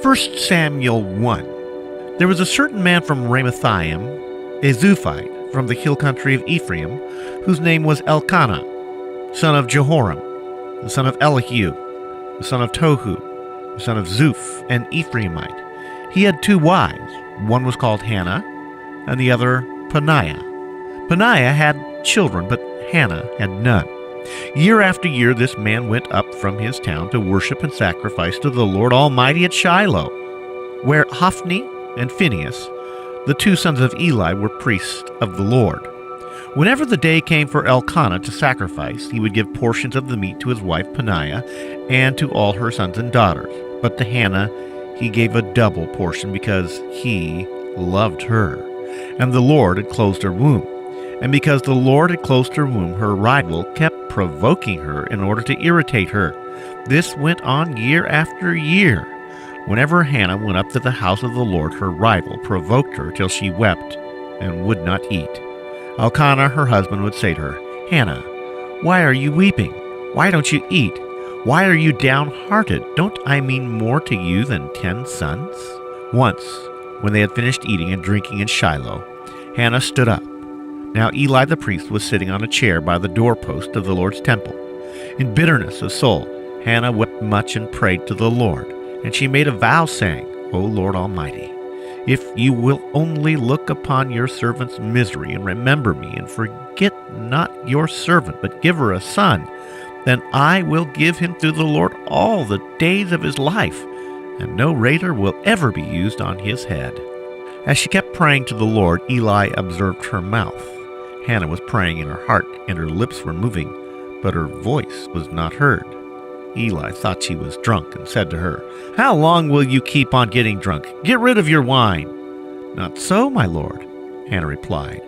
1 Samuel 1. There was a certain man from Ramathaim, a Zuphite, from the hill country of Ephraim, whose name was Elkanah, son of Jehoram, the son of Elihu, the son of Tohu, the son of Zuph, an Ephraimite. He had 2 wives. One was called Hannah, and the other Peninnah. Peninnah had children, but Hannah had none. Year after year this man went up from his town to worship and sacrifice to the Lord Almighty at Shiloh, where Hophni and Phinehas, the 2 sons of Eli, were priests of the Lord. Whenever the day came for Elkanah to sacrifice, he would give portions of the meat to his wife Peninnah and to all her sons and daughters. But to Hannah he gave a double portion because he loved her, and the Lord had closed her womb. And because the Lord had closed her womb, her rival kept provoking her in order to irritate her. This went on year after year. Whenever Hannah went up to the house of the Lord, her rival provoked her till she wept and would not eat. Elkanah, her husband, would say to her, "Hannah, why are you weeping? Why don't you eat? Why are you downhearted? Don't I mean more to you than 10 sons?" Once, when they had finished eating and drinking in Shiloh, Hannah stood up. Now Eli the priest was sitting on a chair by the doorpost of the Lord's temple. In bitterness of soul, Hannah wept much and prayed to the Lord. And she made a vow, saying, "O Lord Almighty, if you will only look upon your servant's misery and remember me, and forget not your servant, but give her a son, then I will give him to the Lord all the days of his life, and no razor will ever be used on his head." As she kept praying to the Lord, Eli observed her mouth. Hannah was praying in her heart, and her lips were moving, but her voice was not heard. Eli thought she was drunk and said to her, "How long will you keep on getting drunk? Get rid of your wine." "Not so, my lord," Hannah replied.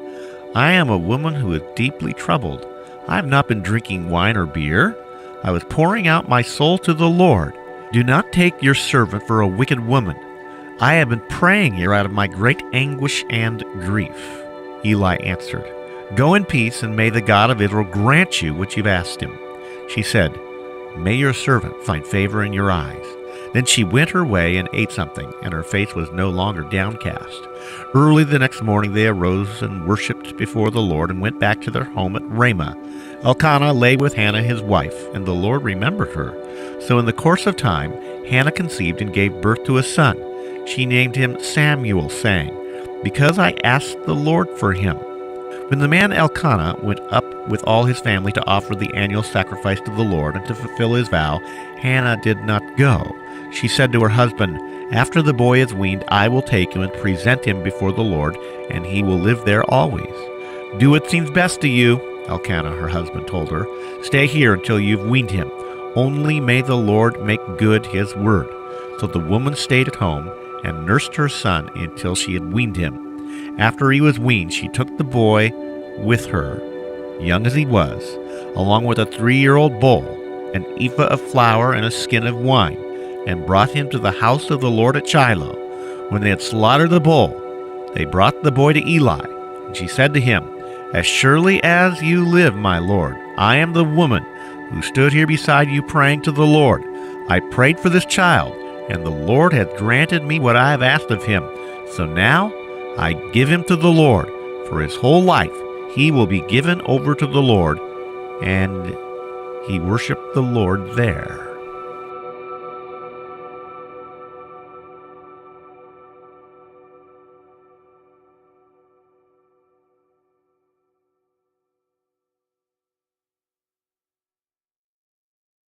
"I am a woman who is deeply troubled. I have not been drinking wine or beer. I was pouring out my soul to the Lord. Do not take your servant for a wicked woman. I have been praying here out of my great anguish and grief." Eli answered, "Go in peace, and may the God of Israel grant you what you've asked him." She said, "May your servant find favor in your eyes." Then she went her way and ate something, and her face was no longer downcast. Early the next morning they arose and worshipped before the Lord and went back to their home at Ramah. Elkanah lay with Hannah his wife, and the Lord remembered her. So in the course of time Hannah conceived and gave birth to a son. She named him Samuel, saying, "Because I asked the Lord for him." When the man Elkanah went up with all his family to offer the annual sacrifice to the Lord and to fulfill his vow, Hannah did not go. She said to her husband, "After the boy is weaned, I will take him and present him before the Lord, and he will live there always." "Do what seems best to you," Elkanah, her husband, told her. "Stay here until you've weaned him. Only may the Lord make good his word." So the woman stayed at home and nursed her son until she had weaned him. After he was weaned, she took the boy with her, young as he was, along with a 3-year-old bull, an ephah of flour, and a skin of wine, and brought him to the house of the Lord at Shiloh. When they had slaughtered the bull, they brought the boy to Eli, and she said to him, "As surely as you live, my lord, I am the woman who stood here beside you praying to the Lord. I prayed for this child, and the Lord hath granted me what I have asked of him. So now I give him to the Lord. For his whole life he will be given over to the Lord." And he worshiped the Lord there.